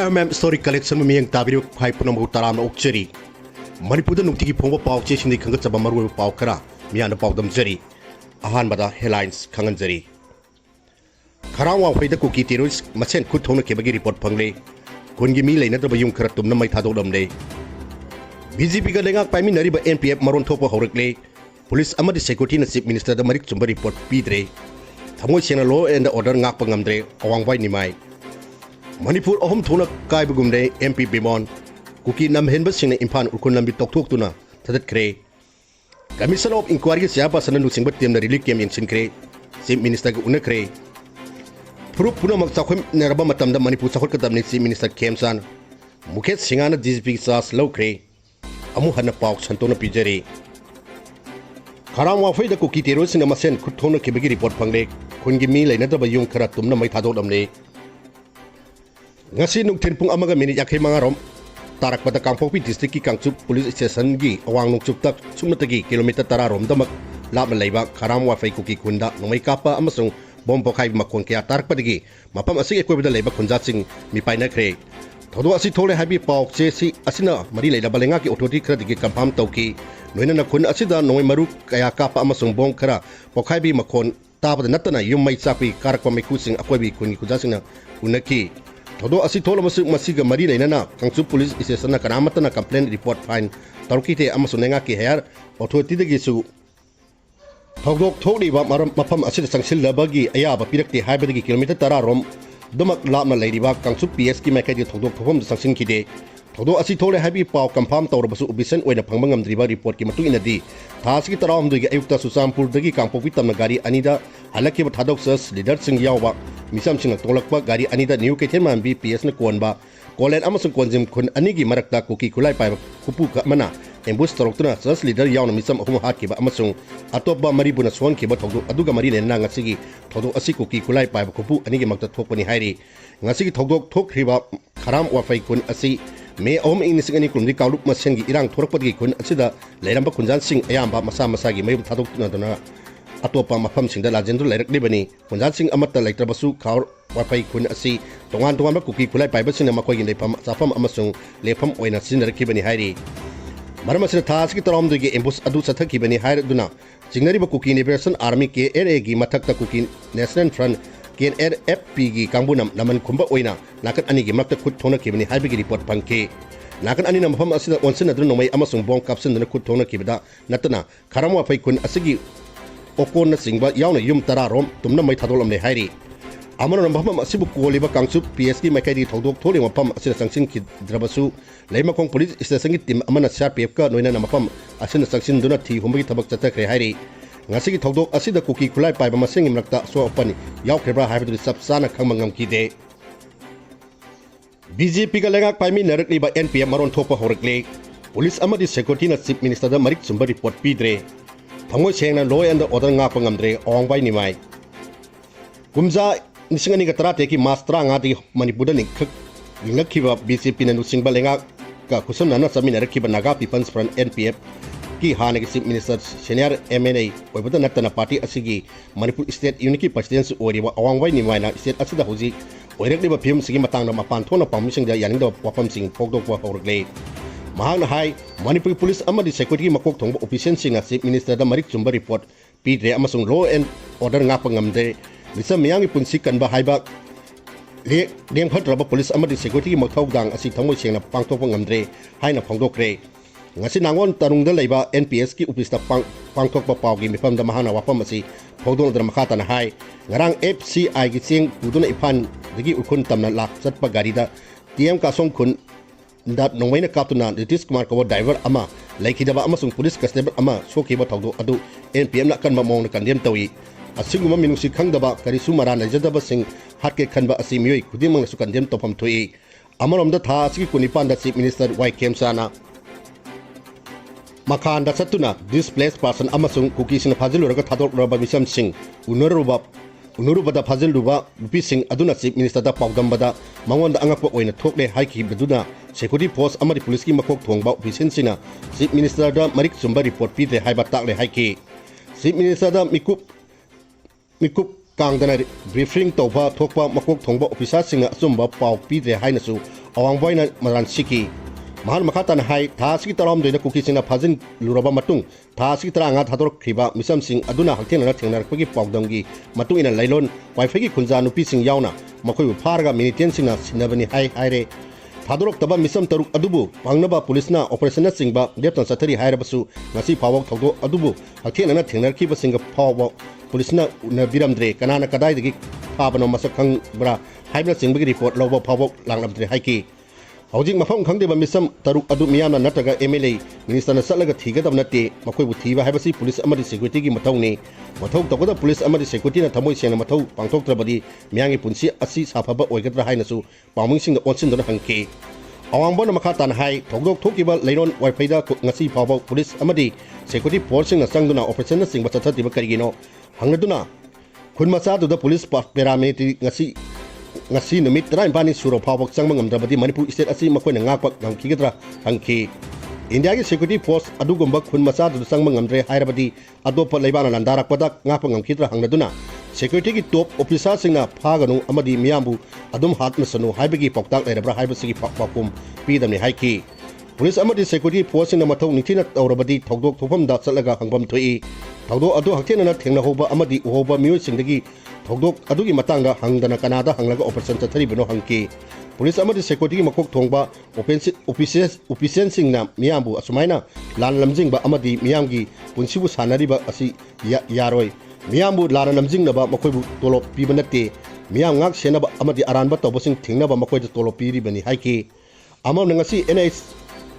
story collection miyang tabiro khai punam taram okcheri Manipur nukti ki phongba paw che sini khanga chaba maru paw khara miyana pawdam jari ahan bada headlines khangan jari kharawa faida kuki terrorist masen khut thona ke bagi report phangle kungi mi leina da bayum khara tumna mai thadodam le BJP ga lenga paimi nari ba NPF maron thopa horakle police amadi security na chief minister da marik chumba report pidre thamoi sena law and order ngak pangamdre awangwai nimai Manipur ahom thona kai bugumde MP Bimon kuki nam henba singna impan urkun lambi tokthok tuna thadokhre commission of inquiry sia pasana nu singba team na relief kem yengsin kre chief minister ga unakhre proof puna mak chakhom neraba matam da Manipur chakhot ka damni chief minister kemsan mukhet singana DGP sas lokre amu hana pauk santona pijari kharam wa faida kuki tero sina masen khut thona ke bagi report phangle khungi mi leina da bayung khara tumna mai thadodamle ngasi nungthen pung amaga minute yakhai mangarom tarak pada kangpokpi district ki kangchup police station gi awang nungchup tak sumnatagi kilometer tara rom damak labna leiba kharam wa fai kuki kunda nomai kapa amasung bom pokai makon kya tarak padagi mapam asing ekobida leiba khunja sing mi paina khre thodo asi thole habi pauk che si asina mari leila balenga ki authority khra digi confirm tauki noina na khun asida nomai maru kaya kapa amasung bom khara pokai bi makon tabada natana yum mai chapi karakwa mai kusing akobi khuni kujasina unaki thodo asi thola masiga mari leina kangchu police station na kanamata na complaint report fine tarukite amasunenga ki hair authority degi su thogdok thodi ba mafam asida sangsil labagi aya ba pirakti haibadagi kilometer tara rom domak labna leidiba kangchu PS ki makai di thogdok thofom sangsin kide thodo asi thole habi paw confirm tawrabasu ubisen oina phangmangam driba report ki matu inadi thasgi taram dugi ayukta susampur dagi kangpopi tamna gari anida halaki ba thadok leader sing yawba misam sing tolakpa gari anida new kethen man BPS na konba kolen amasung konjim khun anigi marakta kuki khulai pai khupu ka mana ambush toroktuna sas leader yawna misam ahum hat ki ba amasung atopba maribuna swan ki ba thogdu aduga mari lena ngasigi thodo asi kuki khulai pai khupu anigi makta thokpani hairi ngasigi thogdok thokriba kharam wa fai kun asi me om inisingani kumdi kaulup masengi irang thorakpadi kun asida leiramba kunjan sing ayamba masa masagi mai thadokna dona atopa mafam singda lajendru lairakli bani kunjan sing amata laitrabasu khaur wafai kun asi tongan tongan ba kuki kulai paiba sing makoi gi lefam safam amasung lefam oina sinarki bani hairi marmasina thasgi taram dugi embus adu sathaki bani hair duna jingnari ba kuki liberation army KNA gi mathakta kuki national front KNRFP gi kangbunam naman khumba oina nakan ani gi makta khut thona ki bani haibigi report pangke nakan ani namfam asida onsin adru nomai amasung bong kapsin dana khut thona ki bida natana kharamwa fai kun asigi okon na singba yauna yum tara rom tumna mai thadolam le hairi amana namfam asibu koliba kangsu PSG makai di thodok thole mapam asida sangsin ki drabasu leimakong police station gi team amana CRPF ka noina namfam asina sangsin duna thi humbi thabak chatakre hairi ngasigi thodok asida kuki khulai paiba maseng imrakta so opani yaukrebra haibadu sapsana khangmangam ki de BJP ga lenga paimi narakli ba NPM maron thopa horakle police amadi security na chief minister da marik chumba report pidre thangoi sengna law and order nga pangamdre awangbai nimai kumja nisingani ga tarate ki mastra nga di Manipur da nikkhak lingakhiba BJP na nusingba lenga ka kusam na samina rakhiba naga people's front NPF ki hana ki chief minister senior MNA oibada natana party asigi Manipur state unity presidency oriwa awangwai nimai na state asida hoji oirakli ba phim sigi matang na mapan thona pamising da yaning da wapam sing pokdok wa horakle mahang hai Manipur police amadi security makok thongba official sing chief minister da marik chumba report pidre amasung law and order nga pangamde misam miyangi punsi kanba haiba le deng phatraba police amadi security makthau dang asi thongoi sengna pangthok pangamdre haina phongdokre ngasi nangon tarungda leiba NPS ki office ta pangthok pa pawgi mifam da mahana wapam asi phawdon dra makhata na hai ngarang FCI gi cheng puduna ifan digi ukun tamna lak chatpa gari da TM ka song khun dat nongwaina kaptuna Nitish Kumar ko driver ama laikidaba amasung police constable ama sokiba thawdo adu NPM na kan mamong na kandem tawi asinguma minusi khangdaba kari sumara na jadaba sing hatke khanba asi miyoi khudimang su kandem topam thoi amarom da tha asigi kunipan da chief minister YKM sana Makan da satuna displaced person amasung kuki sing phajiluraga thadok raba misam sing unuruba da phajilruba rupi sing aduna chief minister da pawdambada mangon da angakpa oina thokle haiki beduna security force amari police ki makok thongba official sina chief minister da marik chumba report pi de haiba takle haiki chief minister da mikup kangdana briefing tawba thokpa makok thongba officer singa chumba paw pi de hainasu awangboina maran siki mahal makatan hai tha siki taram doina kuki singna phajin luraba matung tha siki taranga thadokriba misam sing aduna hakthena thengnar pagi pawdamgi matung ina lailon wifi gi khunja nupi sing yauna makoi bu pharga minitian singna sinabani hai haire thadorok taba misam taruk adubu pangnaba police operation singba deptan sathari hairabasu ngasi phawak thogdo adubu hakthena thengnar kiba singa phawa police na biramdre kanana kadai digi phabano masakhang bra haibna singbagi report lawba phawak langlamdre haiki hojik mafam khangdeba misam taruk adu miyamna nataga MLA minister na salaga thigadab nate makoi bu thiba haibasi police amadi security gi mathawni mathau tawda police amadi security na thamoi sena mathau pangthoktrabadi miyangi punsi asi safaba oigadra hainasu pamungsing onsin dona hangke awangbo na makhatan hai thogdok thokiba leiron wifi da ngasi phawba police amadi security force na sangduna operation na singba chathatiba karigino hangaduna khunmacha du da police paramilitary ngasi numit tara impani suro phawak changma ngamdrabadi manipur state asi makoina ngakpak ngamkigadra hangki india gi security force adugumba khunmacha du changma ngamdre hairabadi adopa leibana landarakpada ngakpak ngamkidra hangaduna security gi top officer singna phaganu amadi miyambu adum hatna sanu haibagi poktak leirabra haibasigi pakum pidamni haiki police amadi security force singna mathau nithina tawrabadi thogdok thofamda chalaga hangbam thoi thogdok adu hakthena thengna hoba amadi uhoba miyo singdagi thogdok adugi matanga hangdana kanada hanglaga operation chathari bino hangki police amadi security makok thongba official singna miyambu asumaina lan lamjingba amadi miyamgi punsibu sanariba asi yaroi miyambu lan lamjingnaba makoibu tolop pibanate miyam ngak senaba amadi aranba tobosing thingnaba makoida tolop piribani haiki amam ngasi NH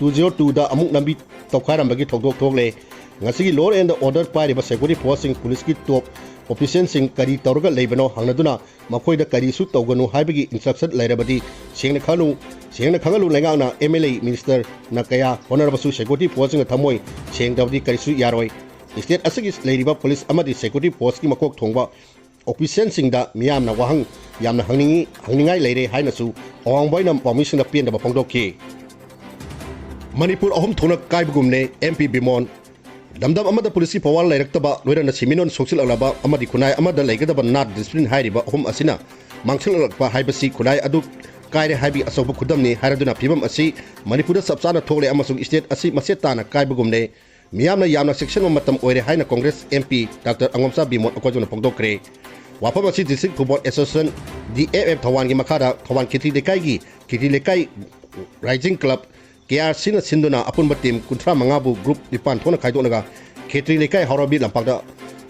202 da amuk nambi tokharambagi thogdok thogle ngasi law and order pariba security force police ki top official sing kari tawrga leibano hangnaduna makoida kari su tawganu haibagi instruction lairabadi sengna khangalu lengana MLA minister nakaya honorable security force nga thamoi sengdawdi kari su yaroi state asigi leiriba police amadi security force ki makok thongba official singda miyamna wahang yamna hangningai leire hainasu awangboina permission na piendaba phongdokki manipur ahum thona kaibgumne MP Bimon damdam amada police power lairektaba loirana siminon social alaba amadi kunai amada laigadaba not discipline hairiba ahum asina mangselakpa haibasi kunai adu kaire haibi asoba khudamni hairaduna phibam asi manipurda sabsana thole amasung state asi masetana kaibgumne miyamna yamna section matam oire haina congress MP Dr. Angomsa Bimon akwajuna pongdokre wapam asi district football association DAF Thawan gi makhara Thawan kiti lekai rising club KRC na sinduna apunba team kuntra mangabu group dipan thona khaidonaga khetri lekai harabi lampakda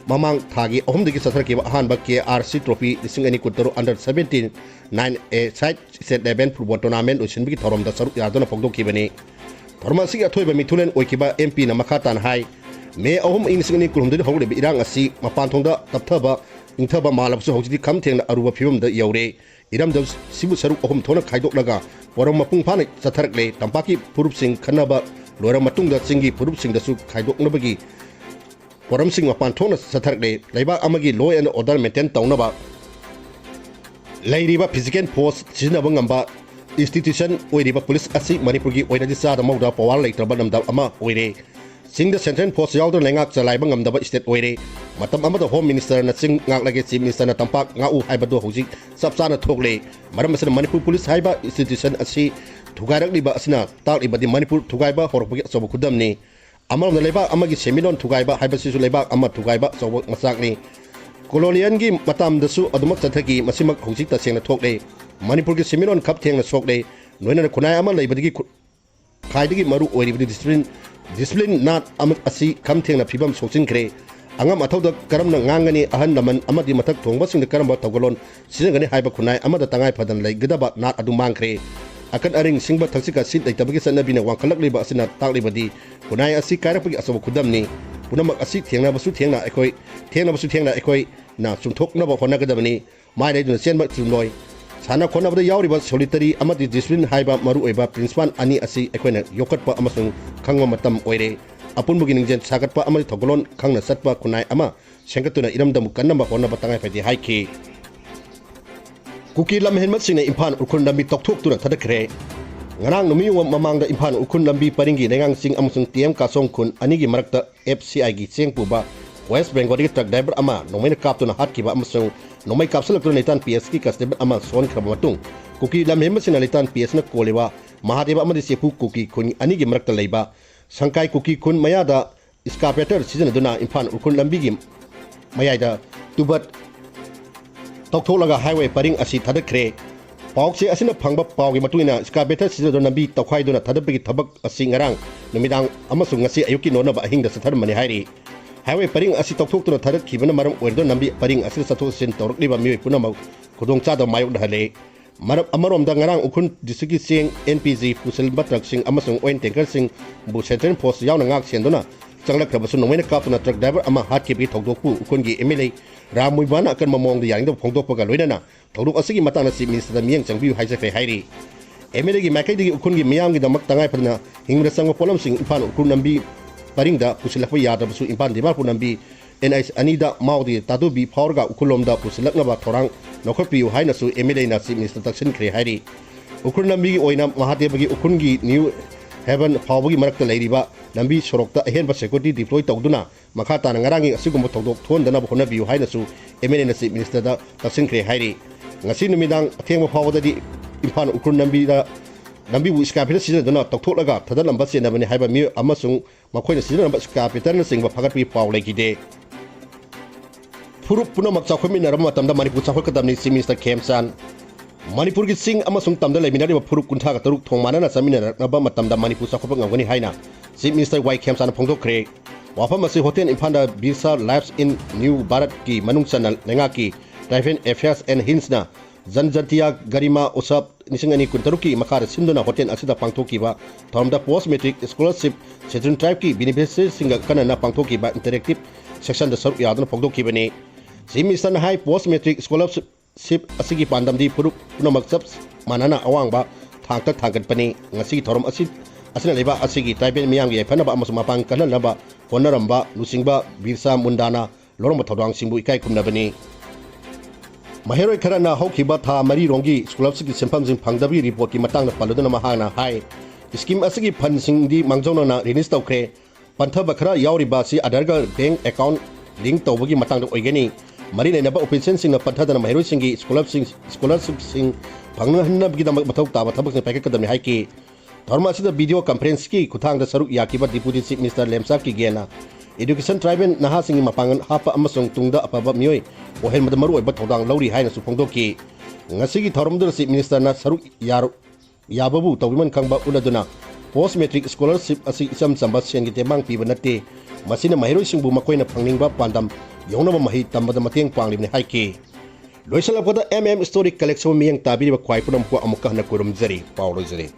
mamang thagi ahumdagi satharki ahanba KRC trophy lisingani kuntaro under 17 9A side set 11 football tournament osinbigi thorom da saruk yadona pogdoki bani thorma sigi athoiba mithulen oikiba MP na makhatan hai me ahum inisingani kulhumdari hogre irang asi mapan thongda tapthaba ingthaba malabsu hojidi khamthengna aruba phibam da yaure iramda sibu saruk ahum thona khaidoklaga waram mapung phane chatharakle tampaki purup sing khanaba loram matungda singi purup sing dasu khaidoknabagi waram sing mapan thona chatharakle leiba amagi law and order maintain tawnaba leiriba physical force sinaba ngamba institution oiriba police asi manipurgi oiradi sada mauda power leitraba namda ama oire sing the central force yawdo lengak chalaiba ngamdaba state oire matam amada home minister na sing ngak lage chief minister na tampak ngau haibado hojik sapsana thokle maram asana manipur police haiba institution asi thugarak liba asina tak ibadi manipur thugaiba horpagi asoba khudamni amal na leba amagi seminon thugaiba haiba sisu leba amma thugaiba asoba masakni colonial gi matam dasu adumak chathagi masimak hojik ta sengna thokle manipur gi seminon khap thengna sokle noina kunai ama leibadi khaidagi maru oiribadi discipline not asi kham thengna phibam soksinkhre angam athauda karamna ngangani ahan laman amadi mathak thongba singda karamba tawgalon sinagani haiba kunai amada tangai phadan leigdaba nat adu mangkhre akan aring singba thaksika sit leitabagi sanabina wangkhalak liba asina taklibadi kunai asi kairapagi asoba khudamni punamak asi thengna basu thengna ekoi na chumthoknaba honagadabani mai leiduna senba chumloi sana khonabada yauriba solitary amadi discipline haiba maru oiba principal ani asi ekoina yokatpa amasung khangma matam oire apunbugi ningjen sagatpa amadi thogolon khangna satpa kunai ama sengkatuna iramdamu kannamba honaba tangai phai haiki kuki lam henmat singna impan urkhun lambi tokthok thadakhre ngarang numi mamangda impan urkhun lambi paringi lengang sing amasung TM ka songkhun anigi marakta FCI gi chengpuba West Bengal truck driver ama nomai kaptuna hatkiba amasung nomai kapsalaktu leitan PS ki constable ama son khaba matung kuki lamhem sina leitan PS na kolewa mahadeva amadi sepu kuki kun ani gi marakta leiba sangkai kuki kun mayada escalator season duna impan ukun lambi gi mayada tubat toktholaga highway paring asi thadokhre paukse asina phangba paugi matuina escalator season duna bi tokhai duna thadabgi thabak asi ngarang numidang amasung ngasi ayuki nona ba ahingda sathar mani hairi highway paring asi tokthokna thadak khibana maram oirdo nambi paring asi sathok sin torokliba mi punama khudong chada mayok dhale maram amarom da ngarang ukhun district sing NPG pusel batrak sing amasung oil tanker sing bu central post yauna ngak sendona changlak khabasu nomena kapna truck driver ama hat ki thokdokpu ukhun gi MLA Ramuibana akan mamong da yang da phongdokpa loinana thodok asigi matana si minister da miyang changbi haise fe hairi MLA gi makai digi ukhun gi miyang gi damak tangai phana hingra sangwa polam sing impan ukhun nambi paringda pusilakpa yada basu impan diba punambi NIS anida maudi tadubi phorga ukulomda pusilakna ba thorang nokhopiu haina su MLA na si minister taksin khre hairi ukun nambi gi oina mahadebagi ukungi new heaven phawgi marakta leiriba nambi sorokta ahen ba security deploy tawduna makha ta ngarangi asigum tawdok thon dana bhona biu haina su MLA na si minister da taksin khre hairi ngasi numidang athengba phawdadi impan ukun nambi da nambi wu escalator season dana toktholaga thadalamba senabani haiba mi amasung makhoi na season namba escalator na singba phagatpi paw lekide Purup puna mak chakhoi min ram matamda Manipur chakhoi kadamni si minister Khemsan Manipur gi sing amasung tamda leminari purup kuntha ka taruk thongmana na samina naba matamda Manipur chakhoi ngawani haina si minister Y Khemsan phongdokhre wafam asi hotel imphanda Birsa Lives in New Bharat ki manung channel lenga ki Private Affairs and Hinsna Janjantia Garima Usap Nisingani Kuntaruki Makara Sinduna Hotel Asida Pangtokiba Tomda Post Metric Scholarship Children Tribe ki beneficiaries singa kanana Pangtokiba interactive section the Saru Yadana Pangtokibane Simistan High Post Metric Scholarship Asigi Pandamdi Purup Punamak Manana Awangba Tangka Tangan Pani Ngasi Torom Asid Asina Leba Asigi Tribe Miyangi Panaba Amasumapang Kanaba Honaramba Lusingba Birsa Mundana Loroma Todang Simbu Ikai Kumnabani Mahiroi Karana Hokiba Tha Mari Rongi Scholarship Sempamsing Pangdabi report ki matang na paludana mahana hai scheme asigi phansing di mangjona na release tawkre pantha bakra yauri ba si Aadhaar bank account link tawbagi matang da oigani mari nei naba operation sing na pantha da mahiroi singi scholarship sing phangna hanna bi da mathau ta ba thabak ne packet kadam hai ki dharma sida video conference ki kuthang da saruk yakiba deputy chief minister lemsa ki gena education tribal naha singi mapangan hapa amasung tungda apaba mioi ohel madamaru oiba thodang lauri haina su phongdoki ngasigi thoromdur chief minister na saruk yababu tawbiman khangba unaduna post metric scholarship asi isam samba sen gi temang pi banate masina mahiroi singbu makoina phangningba pandam yaunaba mahi tambada mateng panglibne haiki loisalapda story collection miyang tabiri ba khwai punam ko amukka na kurum jari pawlo jari